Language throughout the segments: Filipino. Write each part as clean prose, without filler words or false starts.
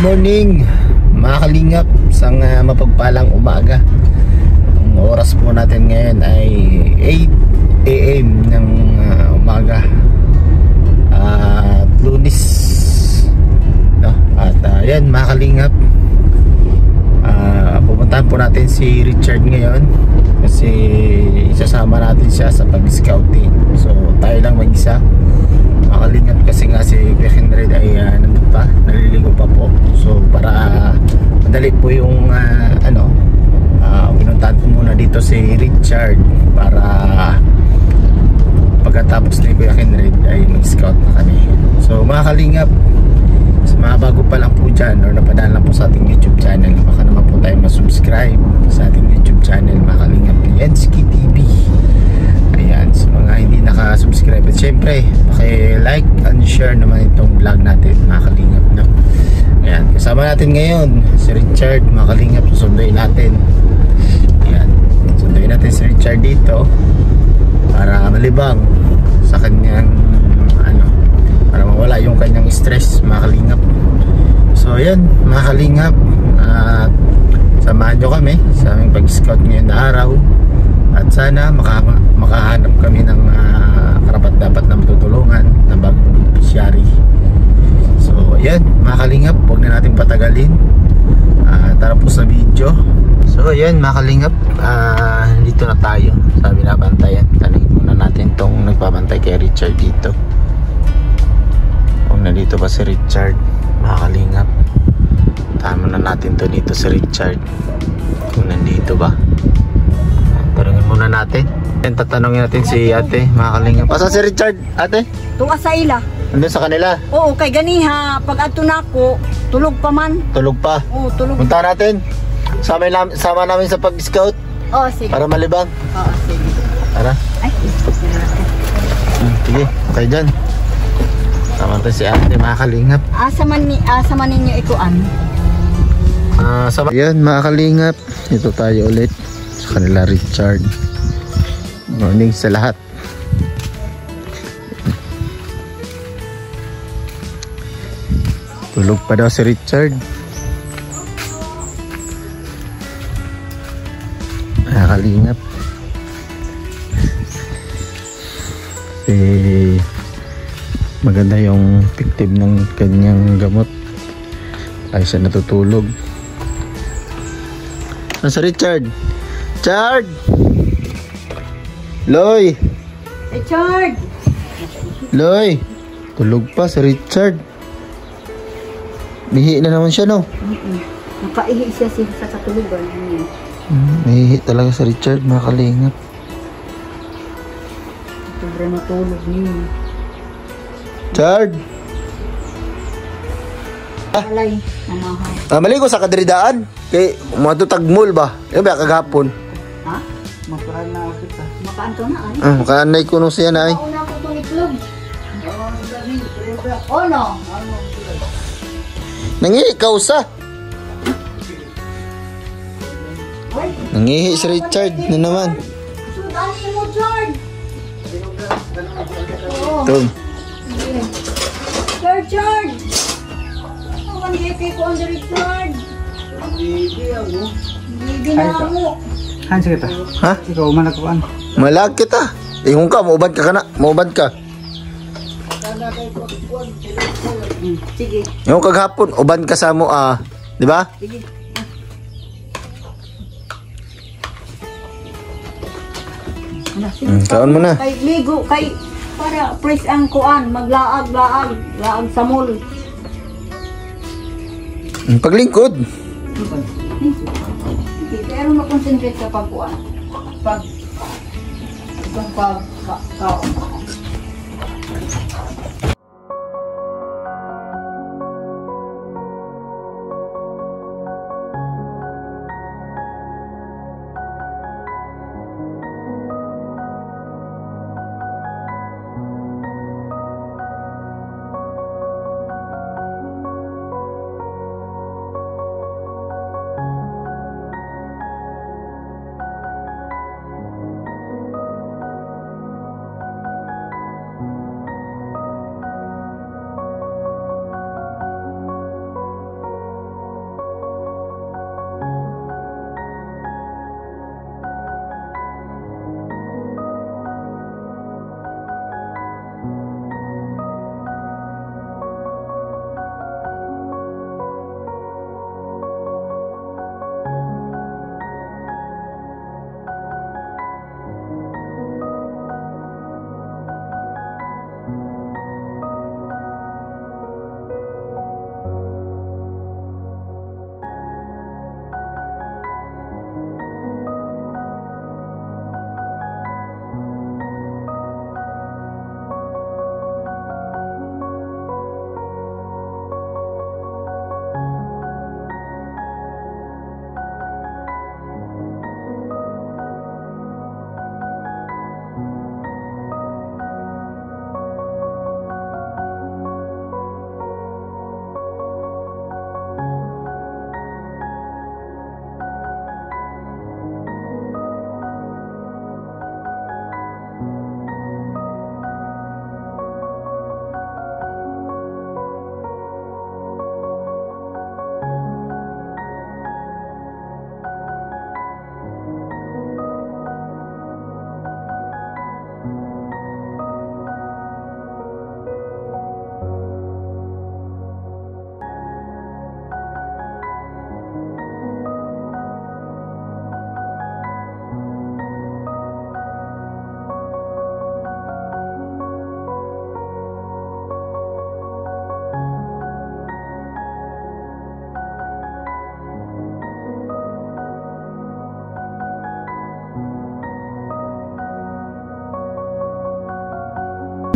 morning mga kalingap, isang mapagpalang umaga. Ang oras po natin ngayon ay 8 AM ng umaga at Lunes, no? At yan mga kalingap, pupuntahan po natin si Richard ngayon kasi isasama natin siya sa pag-scouting. So tayo lang mag-isa mga kalingap kasi nga si Kuya Henry ay nandun pa, naliligo pa po. So para madali po yung pinuntahan ko muna dito si Richard para pagkatapos ni Kuya Henry ay mag-scout na kami. So mga kalingap, sa mga bago pa lang po dyan or napadaan lang po sa ating YouTube channel, baka naman po tayo masubscribe sa ating YouTube channel mga kalingap, Lienski TV. Ayan, sa mga hindi nakasubscribe, at syempre paki-like and share naman itong vlog natin mga kalingap, no? Ayan, kasama natin ngayon si Richard mga kalingap. Susunduin natin. Ayan, sunduin natin si Richard dito para malibang sa kanyang para mawala yung kanyang stress mga kalingap. So ayan mga kalingap, samahan nyo kami sa aming pag-scout ngayon na araw. At sana makahanap kami ng karapat-dapat na matutulungan na bagong beneficiary. So ayan mga kalingap, huwag na natin patagalin. Tara po sa video. So ayan mga kalingap, dito na tayo sa binabantayan. Tanungin muna natin tong nagbabantay kay Richard dito, kung nandito ba si Richard mga kalingap. Tama na natin to dito si Richard, kung nandito ba. Tanungin muna natin. And tatanungin natin si ate mga kalingap. Asa si Richard ate? Tunga sa ila. Nandun sa kanila? Oo, kay ganiha. Pag ato na ako, tulog pa man. Tulog pa? Oo, tulog. Punta natin. Sama namin sa pag-scout. Oo, sige. Para malibang. Oo, sige. Tara. Ay, sige, okay dyan. Tama to si ate mga kalingap. Asa man ninyo ikuan. Yan mga kalingap, ito tayo ulit sa kanila Richard. Morning sa lahat. Tulog pa daw si Richard. Mga kalingap, maganda yung tiktib ng kanyang gamot ay siya natutulog. Nasa Richard? Richard! Loy! Richard! Loy! Tulog pa si Richard. Bihi na naman siya, no? Nakaihi siya sa katulugan. Bihi talaga si Richard mga kalingap. Sobra matulog niyo. Richard! Alay, mamahay. Maligo sa kadridaan kay matutagmol ba? Yung ba kagapon? Ha? Matural na ako kita. Makaanto na ay. Makaanay ko nung siya na ay. Mauna ko itong itlog. Oh no. Nangihi ka usa. Ay. Nangihi si Richard na naman. Sudani mo, George. Tum. George. Ang gipay ko ang Richard. Hindi na mo. Han kita. Ha? Ikaw manakuan. Malag kita. Ingon ka, maubad ka kana. Maubad ka. Sige. Yung kaghapon, uban ka sa mo di ba? Sige. Kaon mo na. Kay ligo kay para press ang kuan, laag sa mall. Paglingkod. Pero makonsentrate sa pagkuan. Pag kaon.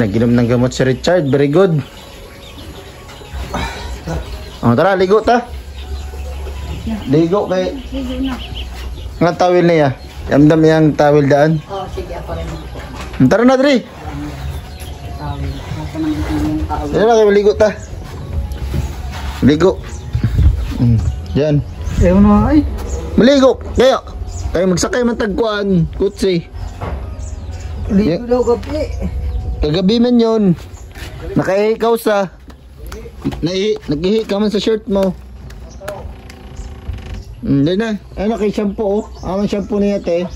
Naginom ng gamot si Richard. Very good. Oh, tara, ligo ta. Ligo kay... Ligo na. Nga tawil niya. Yamdam yung tawil daan. Oh, sige, ako rin. Tara na, Dri. Tawil. Ako nang yung tawil. Yan na kayo, maligo ta. Maligo. Yan. Ewan mo ay. Maligo. Kayo magsakay man tagkuan. Kutsi. Ligo daw gabi. Kagabi man yun. Nakaikaw sa... Nag-ihi ka man sa shirt mo. Hindi na. Ano kay shampoo oh. Ang shampoo niya te.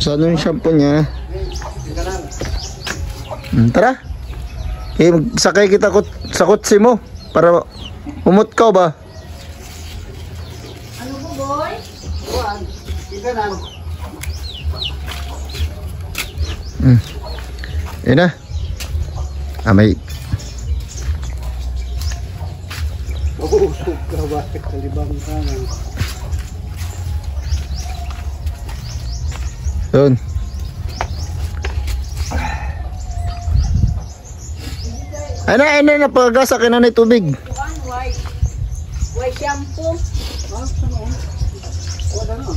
Sa yung shampoo niya. Tara. Magsakay kita sa kutsi mo. Para umot ka ba? Ano po, boy? Kuan. Iganan. Yan na. May Mag-uusog ka bakit kalibang ka na. yun. Ay na pagasa ka na ni tubig. Kuan, why shampoo? Wala na.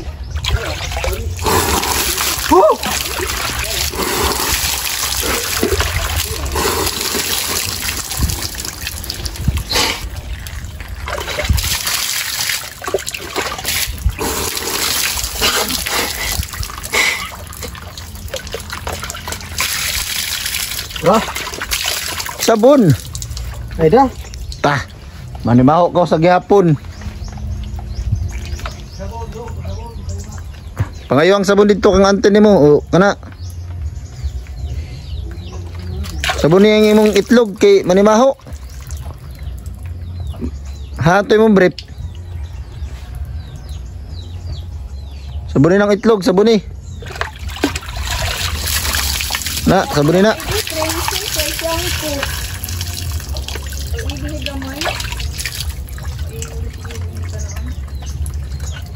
Sabon. Ay da. Ta. Manimaho ka sa gihapon. Pangayong sabon dito kang ante nimo o kana. Sabon niya imong itlog kay manimaho. Hatoy mong brief. Sabon ng itlog, sabon ni. Na, sabon ni na.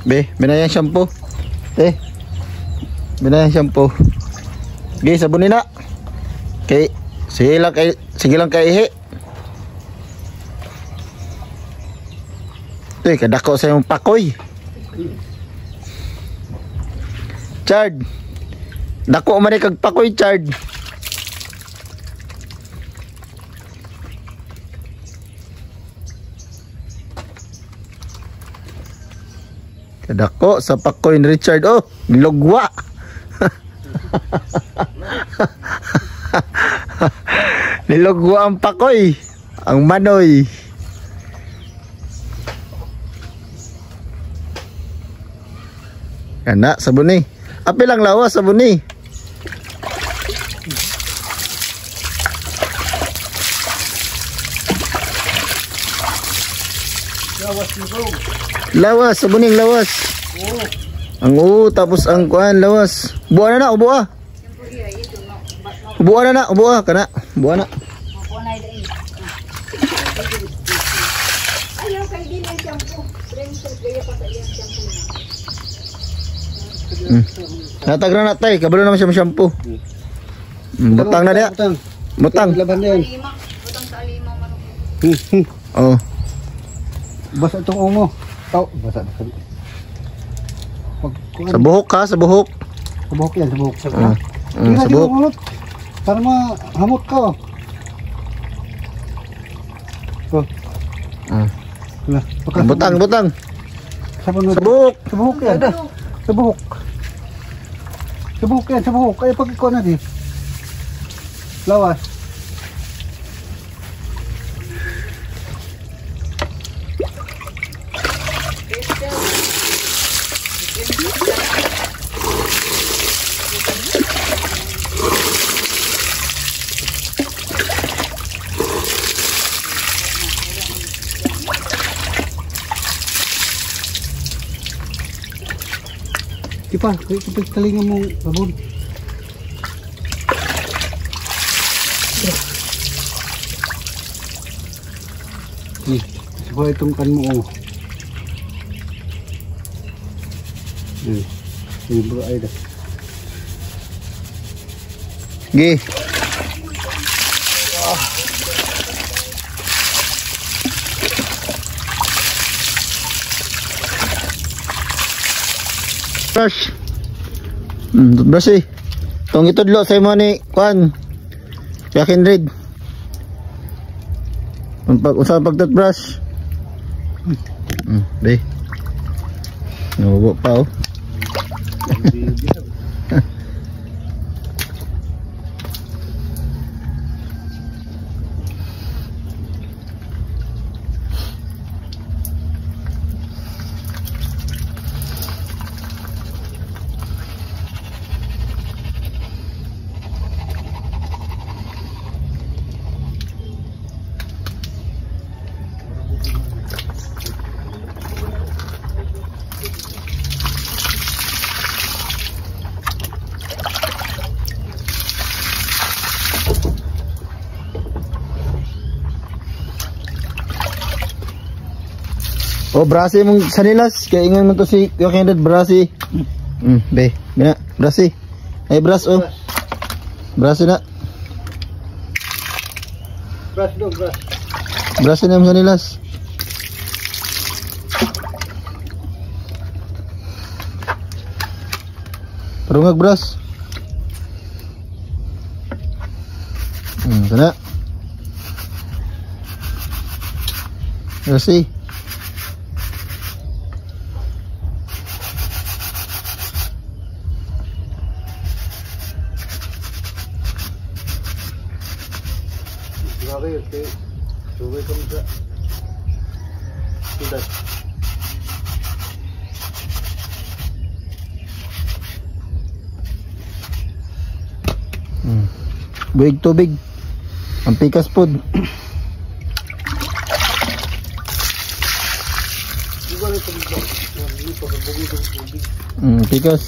Be, binayang shampoo. Binayang shampoo. Okay, sabunin na. Okay, sige lang kay ihi. Kadako sa yung pakoy. Chard. Dako man kag pakoy, Chard. Kadako sa pakoy ni Richard. Oh, gilugwa. Nilugwa ang pakoy. Ang manoy. Kana, sabon ni. Apil ang lawas, sabon ni. Lawas, sabuning lawas. Ang tapos ang kuan lawas. Buwa na ubuha. Ubuha na ubuha kana. Buwa na. Ayaw kay din ang shampoo. Princess gaya pa sa iyang shampoo na. Natag na natay, kabalo naman siya shampoo. Butang na dia. Butang. Laban na yan. Butang sa alimaw manok. Oh. Basa itong ungo. Tao, basa. Sa buhok ka, sa buhok. Sa buhok yan, sa buhok. Sa Sa buhok. buhok. Para mahamot ka. Oh. Butang, butang. Sa Sa buhok. Sa buhok yan. Sa buhok. Sa buhok yan, sa buhok. Kaya pag ikaw na di. Lawas. Kipa, kalingan mo sabon. Siguro itong kan mo. Ini bro ay dah. Gi. Brush. Brush eh. Tong itudlo sa imo ni Kwan. Yakin red. Usa pag toothbrush. Be. Nubo pa oh. Oh, brasi mong sanilas. Kaya ingon mo to si Yokinred, brasi. Be, bina, brasi. Ay, bras, oh. Brasi na. Brush dong, brush. Brasi na yung sanilas. Parungag, bras. Sana. Brasi. Okay. Subay ko sa. Sudah. Buig tubig. Ang pikas pod. Pikas.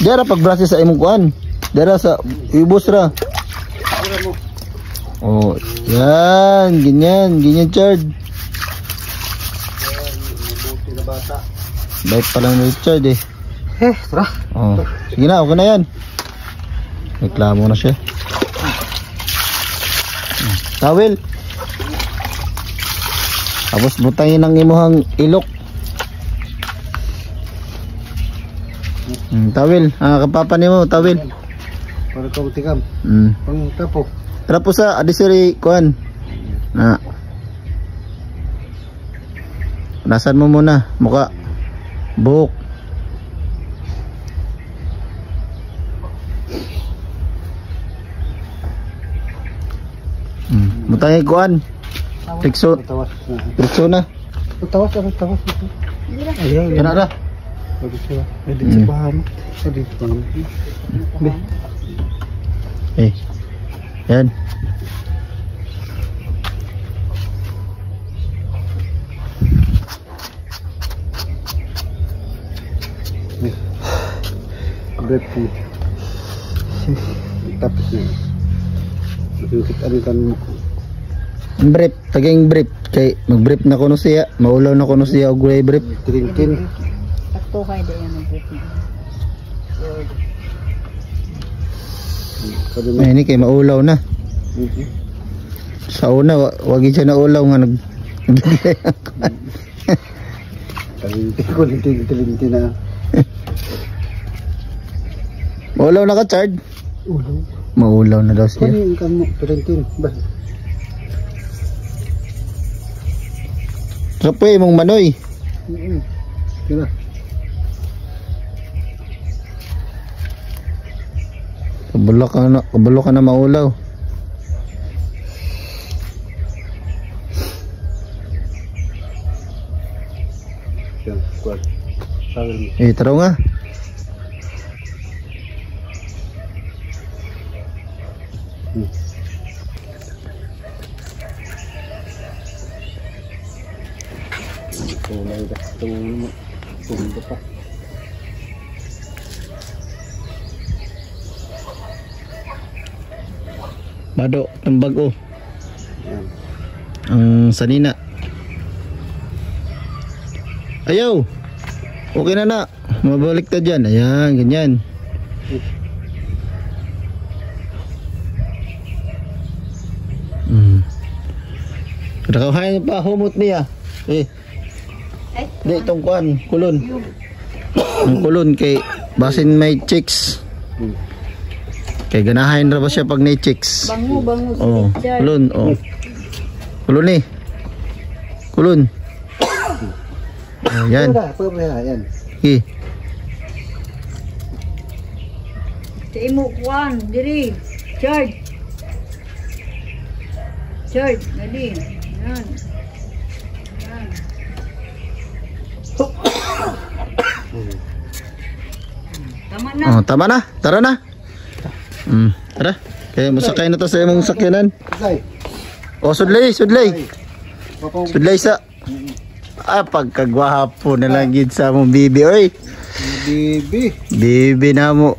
Dara pagbrasi sa imong kuan. Dara sa ibos ra. Oh, yan, ganyan Richard. Mabuti na bata. Bait pa lang ni Richard eh. Tara. Oh, sige na, okay na yan. Reklamo na siya. Tawel. Tapos butangin ang imuhang ilok. Tawel, kapapa nimo tawel. Para ka utikam. Pang tapo. Tapos sa adisiri kuan. Na. Nasan mo muna muka. Buhok. Mutangin kuan. Rikso. Rikso na. Tawas. Ayan, yan na. Edit paham. Yan. Break food. Tapos na. Ano kan mo? Brief, tagaing brief. Kay mag-brief na kuno siya, maulaw na kuno siya og gulay brief. Trintin. Sakto kay da yan ang brief na. Ay, ini kay maulaw na. Sa una, wag siya na ulaw nga nag Trintin na. maulaw na ka, Chard? Ulaw. Maulaw na daw siya. Ano yung kamo? Trintin. Ba? Kapoy mong manoy. Kira. Kabalo ka na maulaw. Yan, kuat. Sagal mo. Taro nga. Bado, ang bago. Ang sanina. Ayaw. Okay na na. Mabalik ta dyan. Ayan, ganyan. Nakauhayan pa humot niya. Eh. Di itong kuan, kulon. Ang kulon kay basin may chicks. Kay ganahain ra ba siya pag may chicks? Bango si Oh, Richard. kulon, oh. Kulon eh. Kulon. Ayan. Yan. Eh. Sa imo kuan diri. Charge. Charge, dali. Yan. Yan. Tama na. Oh, tama na. Tara na. Tara. Kaya masakay na to sa imong sakyanan. Say. Oh, sudlay, sudlay. Papong Sudlay sa... Ah, pagkagwapo na lang gid sa mong bibi, oy. bibi. Bibi na mo.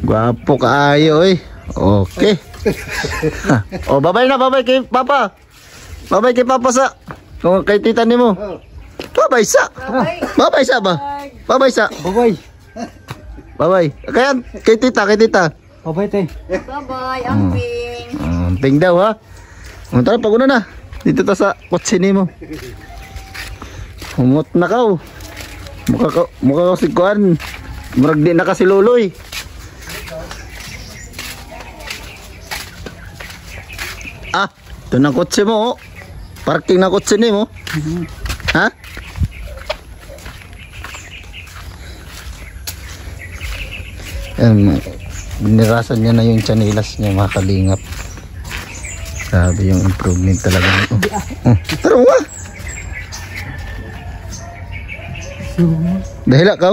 Gwapo kaayo, oy. Okay. Oh, babay na, babay kay Papa. Babay kay Papa sa... Kung kay tita ni mo. Oh. Babay sa. Bye. Babay sa ba? Babay sa. Babay. Babay. Kaya kay tita, kay tita. Babay tay. Bye-bye, amping. Ping daw ha. Tara, paguna na. Dito ta sa kotse ni mo. Humot na ka. Mukha ka si Kuan. Murag di na kasi luloy. Ah, ito na kotse mo. Oh. Parking na kotse ni mo. Ha? Binirasan niya na yung chanilas niya, mga kalingap. Grabe yung improvement talaga. Tara nga. Dahil ka?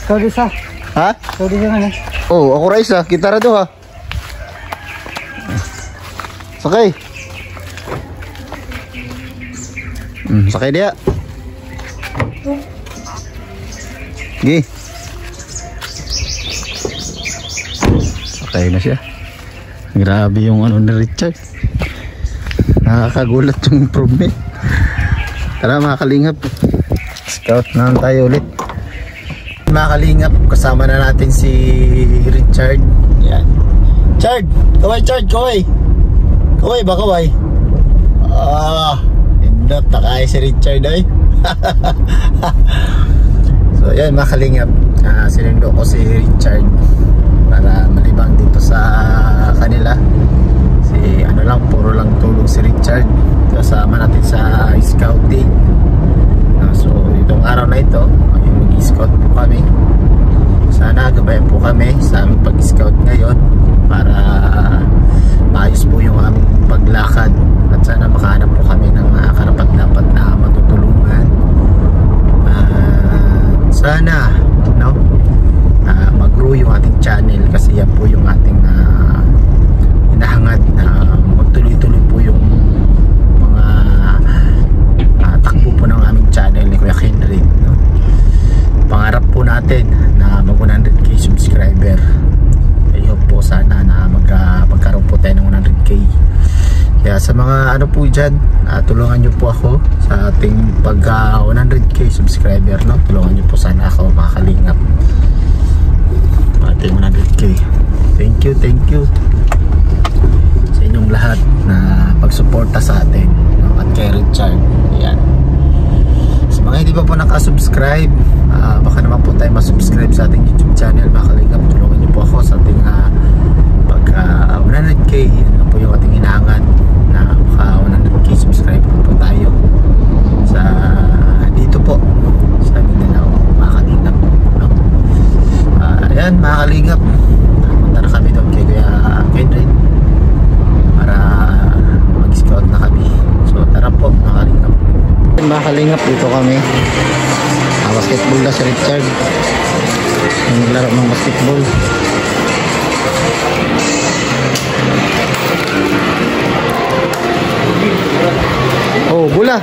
Sorry sa. Ha? Sorry sa nga. Oh, ako Raisa, kita ra do ha. Sakay. Sakay dia. Gi. Sakay na siya. Grabe yung ano ni Richard. Nakakagulat yung improvement. Tara mga kalingap. Scout na tayo ulit. Mga kalingap, kasama na natin si Richard. Yan. Chard! Kaway, Chard! Kaway! Kaway ba, kaway? Indot, nakaya si Richard ay. So yan mga kalingap, sinundo ko si Richard para malibang dito sa kanila. Si ano lang, puro lang tulog si Richard. Kasama natin sa scouting. So itong araw na ito, mag-scout po kami. Sana gabayan po kami sa aming pag-scout ngayon para maayos po yung aming paglakad at sana makahanap po kami ng karapat-dapat na matutulungan. Sana no, mag-grow yung ating channel kasi yan po yung ating hinahangad na magtuloy-tuloy po yung mga takbo po ng aming channel ni Kuya Henry, no? Pangarap po natin na mag 100k subscriber. I hope po sana na magkaroon po tayo ng 100k. Kaya sa mga ano po dyan, tulungan nyo po ako sa ating pag 100k subscriber, no? Tulungan nyo po sana ako, mga kalingap, ating 100k. Thank you sa inyong lahat na pagsuporta sa atin, no? At kay Richard. Yan. Sa mga hindi pa po nakasubscribe, baka naman po tayo masubscribe sa ating YouTube channel, mga kalingap. Tulungan niyo po ako sa ating pag 100k. Yun na po yung ating inaangan, na maka 100k subscribe po tayo sa dito po sa Mindanao, mga kalingap, no? Ayan mga kalingap, punta na kami doon kay Kuya Henry para mag-scout na kami. So tara po mga kalingap. Mga kalingap, dito kami. Basketball na si Richard. Naglaro ng basketball. Oh, bola.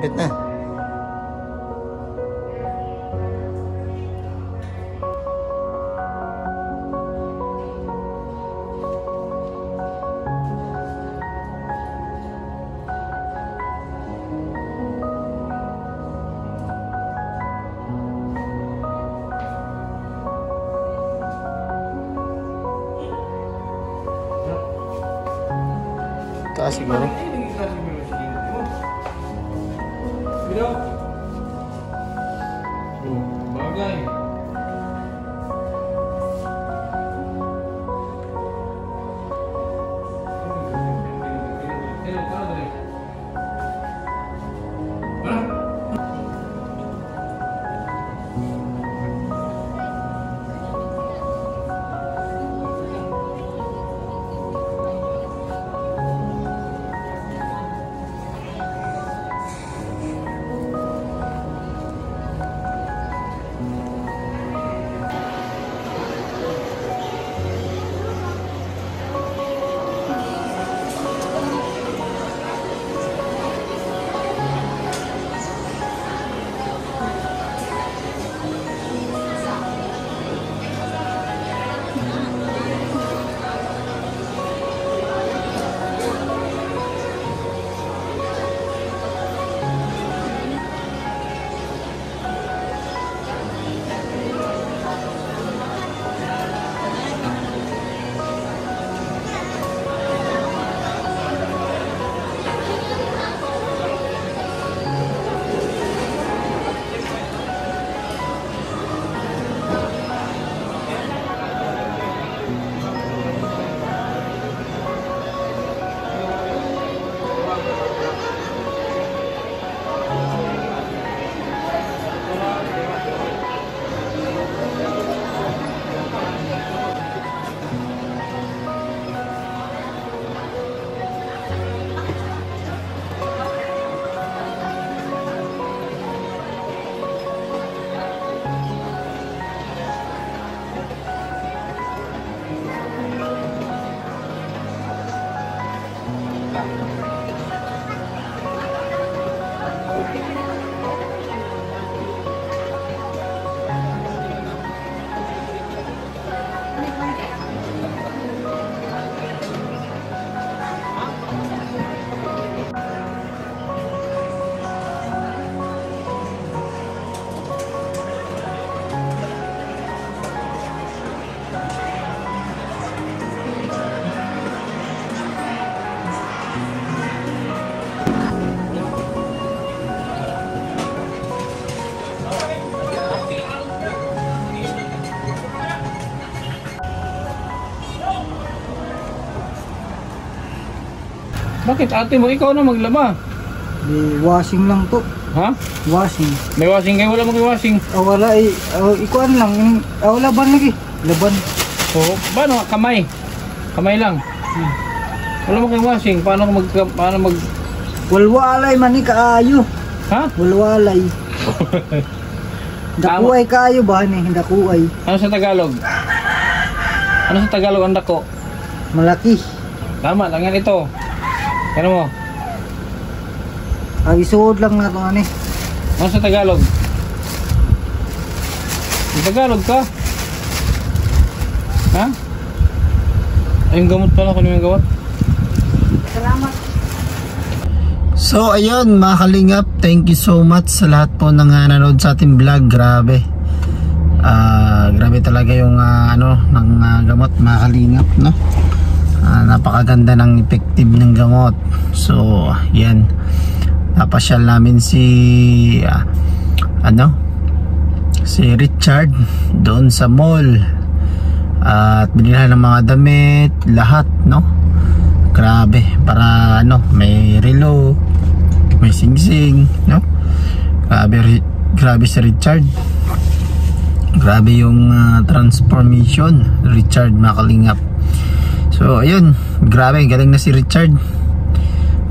Hit na. Taas siguro. Bagay. Bakit ate mo? Ikaw na maglaba. May washing lang po. Ha? Washing. May washing kayo? Wala mag-washing. Wala eh. Ikuan lang. Laban lagi. Laban. Oo. Paano? Kamay. Kamay lang. Wala mo kayong washing. Paano mag... Walwalay man ni kaayo. Ha? Walwalay. Dakuay kaayo ba ni? Dakuay. Ano sa Tagalog? Ano sa Tagalog ang dako? Malaki. Tama lang yan ito. Ano mo? Isuod lang na ito ani. Ano sa Tagalog? Sa Tagalog ka? Ha? Ay, yung gamot pala. Kung yung gamot? Salamat. So ayun mga kalingap, thank you so much sa lahat po ng nanonood sa ating vlog. Grabe. Grabe talaga yung ng gamot mga kalingap, no? Napakaganda ng effective ng gamot. So yan, napasyal namin si si Richard doon sa mall at binilhan ng mga damit, lahat, no? Grabe, para may relo, may singsing, no? Grabe si Richard. Grabe yung transformation Richard, mga kalingap. So ayun, grabe, galing na si Richard.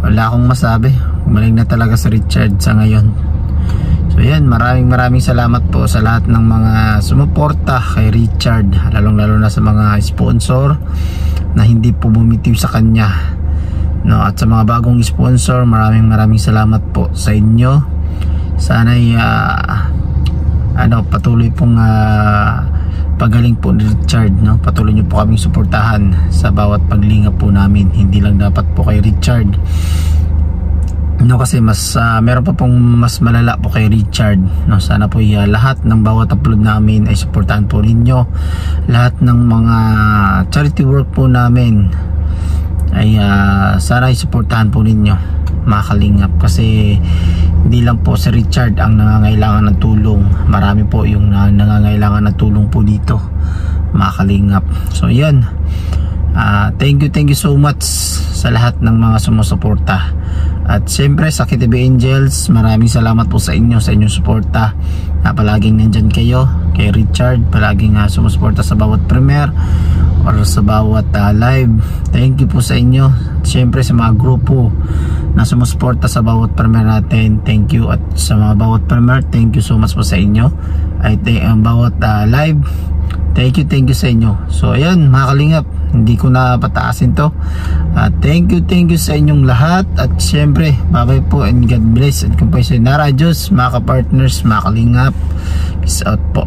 Wala akong masabi, gumaling na talaga si Richard sa ngayon. So yan, maraming salamat po sa lahat ng mga sumuporta kay Richard, lalong lalo na sa mga sponsor na hindi po bumitiw sa kanya no, at sa mga bagong sponsor, maraming salamat po sa inyo. Sana ay patuloy pong pagaling po ni Richard, no? Patuloy nyo po kaming suportahan sa bawat paglinga po namin. Hindi lang dapat po kay Richard, no, kasi mas meron pa pong mas malala po kay Richard, no? Sana po lahat ng bawat upload namin ay suportahan po ninyo. Lahat ng mga charity work po namin ay sana ay suportahan po ninyo, mga kalingap, kasi hindi lang po si Richard ang nangangailangan ng tulong. Marami po yung nangangailangan ng tulong po dito, mga kalingap. So yan, thank you so much sa lahat ng mga sumusuporta. At siyempre sa KTV Angels, maraming salamat po sa inyo, sa inyong suporta, na palaging nandyan kayo kay Richard, palaging sumusuporta sa bawat premiere or sa bawat live. Thank you po sa inyo. At siyempre sa mga grupo na sumusuporta sa bawat premiere natin, thank you. At sa mga bawat premiere, thank you so much po sa inyo. Ay bawat live, thank you sa inyo. So ayan, mga kalingap, hindi ko na pataasin to. Thank you sa inyong lahat. At syempre, bye po and God bless. At kung po sa Nara Diyos, mga ka-partners, mga kalingap, peace out po.